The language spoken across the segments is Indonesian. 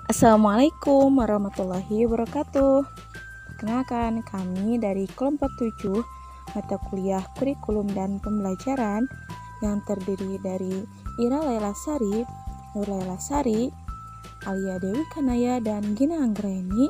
Assalamualaikum warahmatullahi wabarakatuh. Perkenalkan, kami dari kelompok 7 mata kuliah kurikulum dan pembelajaran yang terdiri dari Ira Laila Sari, Nur Laila Sari, Alia Dewi Kanaya, dan Gina Anggraini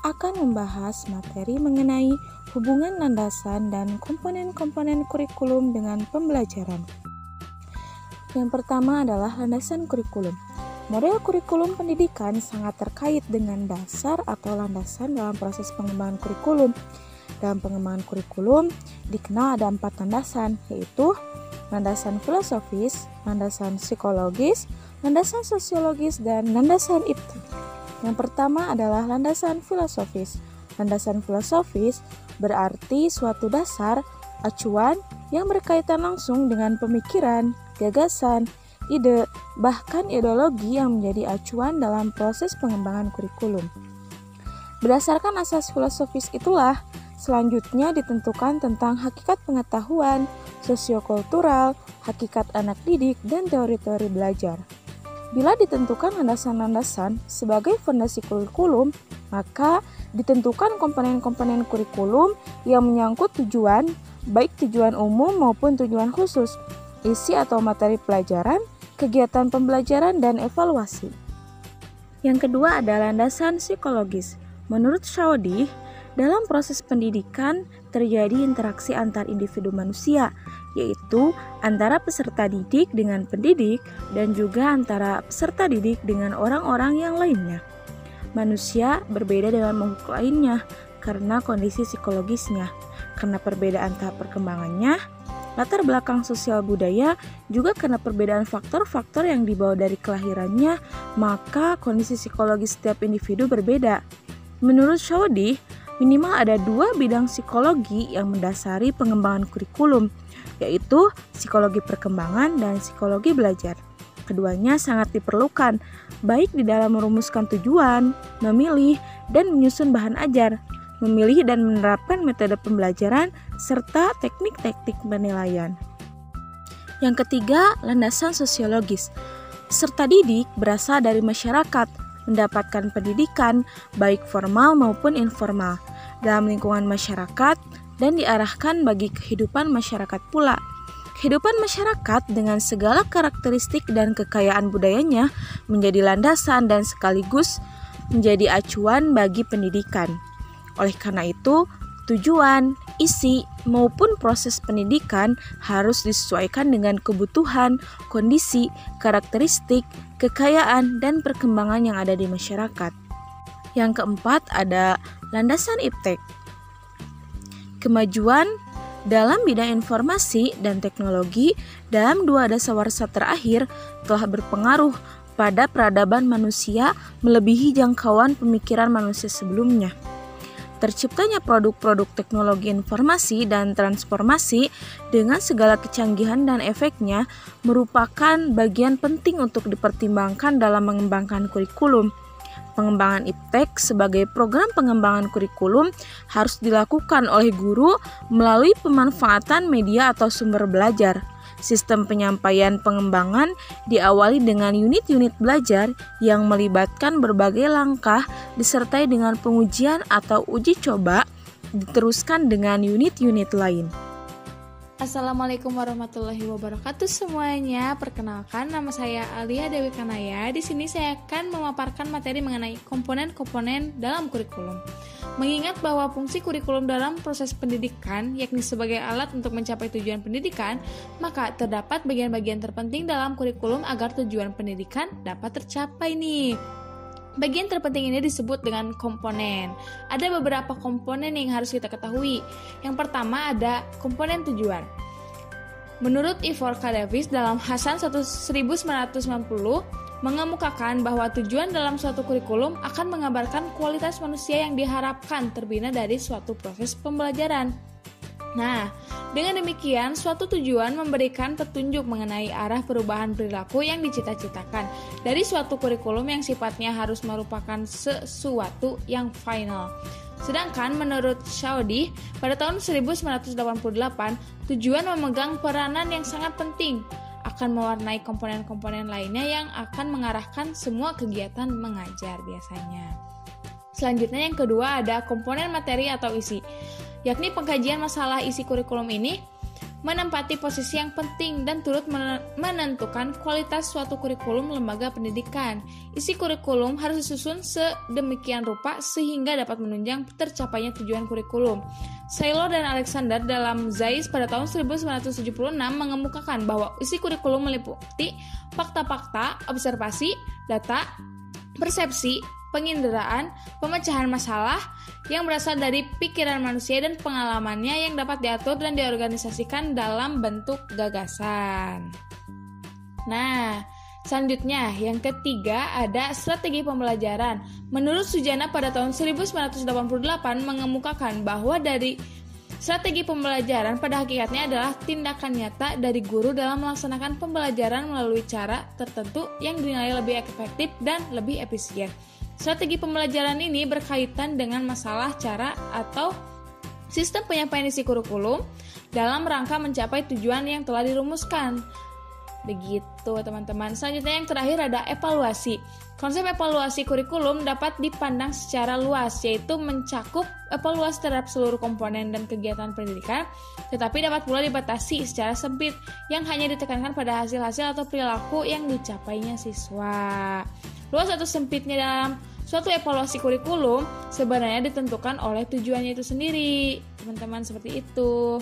akan membahas materi mengenai hubungan landasan dan komponen-komponen kurikulum dengan pembelajaran. Yang pertama adalah landasan kurikulum. Model kurikulum pendidikan sangat terkait dengan dasar atau landasan dalam proses pengembangan kurikulum. Dalam pengembangan kurikulum dikenal ada 4 landasan, yaitu landasan filosofis, landasan psikologis, landasan sosiologis, dan landasan iptek. Yang pertama adalah landasan filosofis. Landasan filosofis berarti suatu dasar, acuan yang berkaitan langsung dengan pemikiran, gagasan, ide, bahkan ideologi yang menjadi acuan dalam proses pengembangan kurikulum. Berdasarkan asas filosofis itulah, selanjutnya ditentukan tentang hakikat pengetahuan, sosiokultural, hakikat anak didik, dan teori-teori belajar. Bila ditentukan landasan-landasan sebagai fondasi kurikulum, maka ditentukan komponen-komponen kurikulum yang menyangkut tujuan, baik tujuan umum maupun tujuan khusus, isi atau materi pelajaran, kegiatan pembelajaran, dan evaluasi. Yang kedua adalah landasan psikologis. Menurut Chaudhry, dalam proses pendidikan terjadi interaksi antar individu manusia, yaitu antara peserta didik dengan pendidik dan juga antara peserta didik dengan orang-orang yang lainnya. Manusia berbeda dengan makhluk lainnya karena kondisi psikologisnya, karena perbedaan tahap perkembangannya, latar belakang sosial budaya, juga karena perbedaan faktor-faktor yang dibawa dari kelahirannya, maka kondisi psikologis setiap individu berbeda. Menurut Chaudhry, minimal ada 2 bidang psikologi yang mendasari pengembangan kurikulum, yaitu psikologi perkembangan dan psikologi belajar. Keduanya sangat diperlukan, baik di dalam merumuskan tujuan, memilih, dan menyusun bahan ajar, memilih dan menerapkan metode pembelajaran, serta teknik-teknik penilaian. Yang ketiga, landasan sosiologis. Peserta didik berasal dari masyarakat, mendapatkan pendidikan baik formal maupun informal dalam lingkungan masyarakat dan diarahkan bagi kehidupan masyarakat pula. Kehidupan masyarakat dengan segala karakteristik dan kekayaan budayanya menjadi landasan dan sekaligus menjadi acuan bagi pendidikan. Oleh karena itu, tujuan, isi, maupun proses pendidikan harus disesuaikan dengan kebutuhan, kondisi, karakteristik, kekayaan, dan perkembangan yang ada di masyarakat. Yang keempat ada landasan iptek. Kemajuan dalam bidang informasi dan teknologi dalam 2 dasawarsa terakhir telah berpengaruh pada peradaban manusia melebihi jangkauan pemikiran manusia sebelumnya. Terciptanya produk-produk teknologi informasi dan transformasi dengan segala kecanggihan dan efeknya merupakan bagian penting untuk dipertimbangkan dalam mengembangkan kurikulum. Pengembangan iptek sebagai program pengembangan kurikulum harus dilakukan oleh guru melalui pemanfaatan media atau sumber belajar. Sistem penyampaian pengembangan diawali dengan unit-unit belajar yang melibatkan berbagai langkah disertai dengan pengujian atau uji coba, diteruskan dengan unit-unit lain. Assalamualaikum warahmatullahi wabarakatuh semuanya. Perkenalkan, nama saya Alia Dewi Kanaya. Di sini saya akan memaparkan materi mengenai komponen-komponen dalam kurikulum. Mengingat bahwa fungsi kurikulum dalam proses pendidikan yakni sebagai alat untuk mencapai tujuan pendidikan, maka terdapat bagian-bagian terpenting dalam kurikulum agar tujuan pendidikan dapat tercapai nih. Bagian terpenting ini disebut dengan komponen. Ada beberapa komponen yang harus kita ketahui. Yang pertama ada komponen tujuan. Menurut Ivor K. Davis dalam Hasan 1990 mengemukakan bahwa tujuan dalam suatu kurikulum akan menggambarkan kualitas manusia yang diharapkan terbina dari suatu proses pembelajaran. Nah, dengan demikian, suatu tujuan memberikan petunjuk mengenai arah perubahan perilaku yang dicita-citakan dari suatu kurikulum yang sifatnya harus merupakan sesuatu yang final. Sedangkan menurut Chaudhry, pada tahun 1988, tujuan memegang peranan yang sangat penting. akan mewarnai komponen-komponen lainnya yang akan mengarahkan semua kegiatan mengajar biasanya. Selanjutnya yang kedua ada komponen materi atau isi, yakni pengkajian masalah isi kurikulum ini menempati posisi yang penting dan turut menentukan kualitas suatu kurikulum lembaga pendidikan. Isi kurikulum harus disusun sedemikian rupa sehingga dapat menunjang tercapainya tujuan kurikulum. Saylor dan Alexander dalam Zeiss pada tahun 1976 mengemukakan bahwa isi kurikulum meliputi fakta-fakta, observasi, data, persepsi, penginderaan, pemecahan masalah yang berasal dari pikiran manusia dan pengalamannya yang dapat diatur dan diorganisasikan dalam bentuk gagasan. Nah, selanjutnya yang ketiga ada strategi pembelajaran. Menurut Sujana pada tahun 1988 mengemukakan bahwa dari strategi pembelajaran pada hakikatnya adalah tindakan nyata dari guru dalam melaksanakan pembelajaran melalui cara tertentu yang dinilai lebih efektif dan lebih efisien. Strategi pembelajaran ini berkaitan dengan masalah cara atau sistem penyampaian isi kurikulum dalam rangka mencapai tujuan yang telah dirumuskan. Begitu teman-teman. Selanjutnya yang terakhir ada evaluasi. Konsep evaluasi kurikulum dapat dipandang secara luas, yaitu mencakup evaluasi terhadap seluruh komponen dan kegiatan pendidikan, tetapi dapat pula dibatasi secara sempit, yang hanya ditekankan pada hasil-hasil atau perilaku yang dicapainya siswa. Luas atau sempitnya dalam suatu evaluasi kurikulum sebenarnya ditentukan oleh tujuannya itu sendiri. Teman-teman, seperti itu.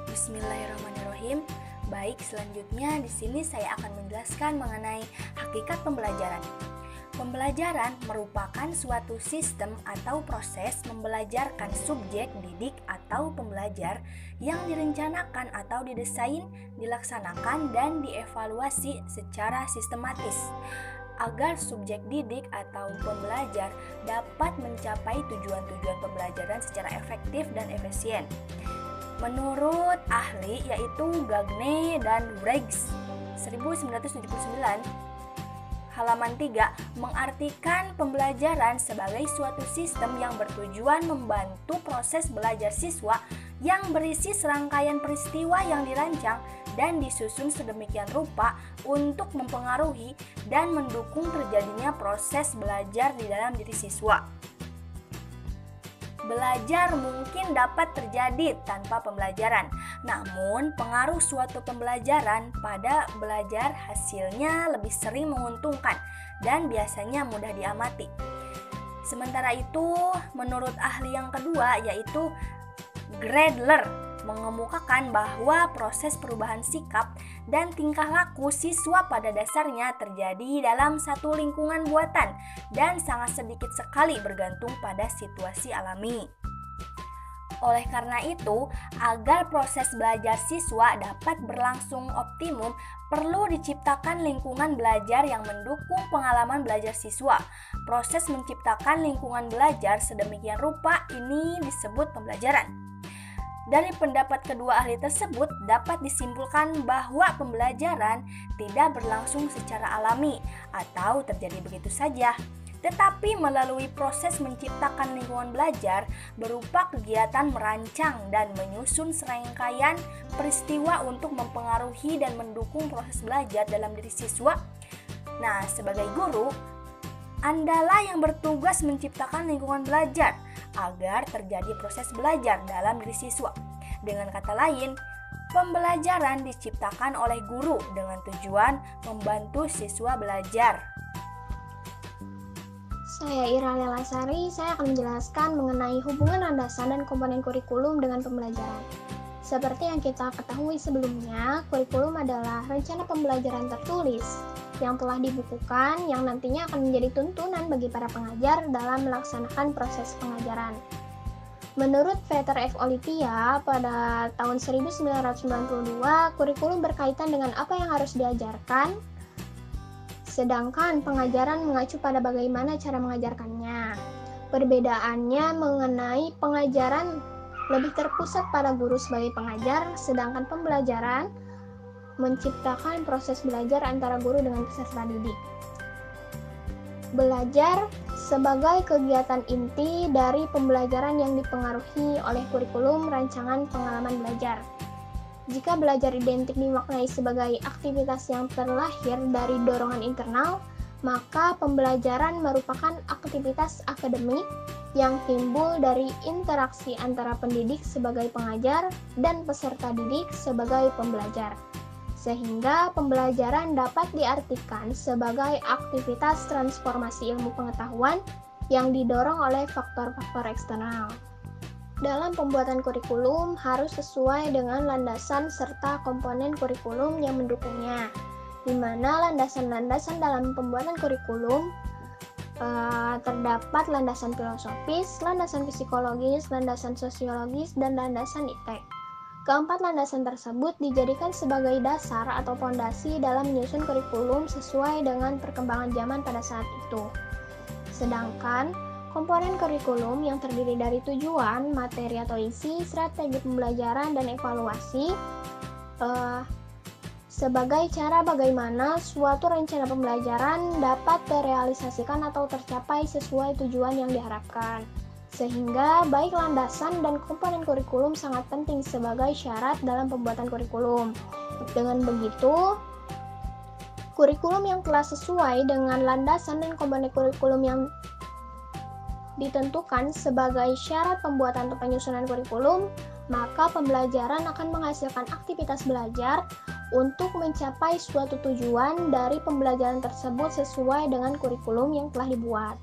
Bismillahirrahmanirrahim. Baik, selanjutnya di sini saya akan menjelaskan mengenai hakikat pembelajaran. Pembelajaran merupakan suatu sistem atau proses membelajarkan subjek didik atau pembelajar yang direncanakan atau didesain, dilaksanakan, dan dievaluasi secara sistematis agar subjek didik atau pembelajar dapat mencapai tujuan-tujuan pembelajaran secara efektif dan efisien. Menurut ahli yaitu Gagne dan Briggs 1979, halaman 3 mengartikan pembelajaran sebagai suatu sistem yang bertujuan membantu proses belajar siswa yang berisi serangkaian peristiwa yang dirancang dan disusun sedemikian rupa untuk mempengaruhi dan mendukung terjadinya proses belajar di dalam diri siswa. Belajar mungkin dapat terjadi tanpa pembelajaran, namun pengaruh suatu pembelajaran pada belajar hasilnya lebih sering menguntungkan dan biasanya mudah diamati. Sementara itu, menurut ahli yang kedua yaitu Gradler mengemukakan bahwa proses perubahan sikap dan tingkah laku siswa pada dasarnya terjadi dalam satu lingkungan buatan dan sangat sedikit sekali bergantung pada situasi alami. Oleh karena itu, agar proses belajar siswa dapat berlangsung optimum, perlu diciptakan lingkungan belajar yang mendukung pengalaman belajar siswa. Proses menciptakan lingkungan belajar sedemikian rupa ini disebut pembelajaran. Dari pendapat kedua ahli tersebut dapat disimpulkan bahwa pembelajaran tidak berlangsung secara alami atau terjadi begitu saja, tetapi melalui proses menciptakan lingkungan belajar berupa kegiatan merancang dan menyusun serangkaian peristiwa untuk mempengaruhi dan mendukung proses belajar dalam diri siswa. Nah, sebagai guru, Andalah yang bertugas menciptakan lingkungan belajar agar terjadi proses belajar dalam diri siswa. Dengan kata lain, pembelajaran diciptakan oleh guru dengan tujuan membantu siswa belajar. Saya Ira Lelasari, saya akan menjelaskan mengenai hubungan landasan dan komponen kurikulum dengan pembelajaran. Seperti yang kita ketahui sebelumnya, kurikulum adalah rencana pembelajaran tertulis yang telah dibukukan yang nantinya akan menjadi tuntunan bagi para pengajar dalam melaksanakan proses pengajaran. Menurut Peter F. Olivia, pada tahun 1992, kurikulum berkaitan dengan apa yang harus diajarkan, sedangkan pengajaran mengacu pada bagaimana cara mengajarkannya. Perbedaannya mengenai pengajaran lebih terpusat pada guru sebagai pengajar, sedangkan pembelajaran menciptakan proses belajar antara guru dengan peserta didik. Belajar sebagai kegiatan inti dari pembelajaran yang dipengaruhi oleh kurikulum rancangan pengalaman belajar. Jika belajar identik dimaknai sebagai aktivitas yang terlahir dari dorongan internal, maka pembelajaran merupakan aktivitas akademik yang timbul dari interaksi antara pendidik sebagai pengajar dan peserta didik sebagai pembelajar. Sehingga pembelajaran dapat diartikan sebagai aktivitas transformasi ilmu pengetahuan yang didorong oleh faktor-faktor eksternal. Dalam pembuatan kurikulum harus sesuai dengan landasan serta komponen kurikulum yang mendukungnya, di mana landasan-landasan dalam pembuatan kurikulum terdapat landasan filosofis, landasan psikologis, landasan sosiologis, dan landasan IT. Keempat landasan tersebut dijadikan sebagai dasar atau fondasi dalam menyusun kurikulum sesuai dengan perkembangan zaman pada saat itu. Sedangkan komponen kurikulum yang terdiri dari tujuan, materi atau isi, strategi pembelajaran, dan evaluasi sebagai cara bagaimana suatu rencana pembelajaran dapat terrealisasikan atau tercapai sesuai tujuan yang diharapkan. Sehingga baik landasan dan komponen kurikulum sangat penting sebagai syarat dalam pembuatan kurikulum. Dengan begitu, kurikulum yang telah sesuai dengan landasan dan komponen kurikulum yang ditentukan sebagai syarat pembuatan atau penyusunan kurikulum, maka pembelajaran akan menghasilkan aktivitas belajar untuk mencapai suatu tujuan dari pembelajaran tersebut sesuai dengan kurikulum yang telah dibuat.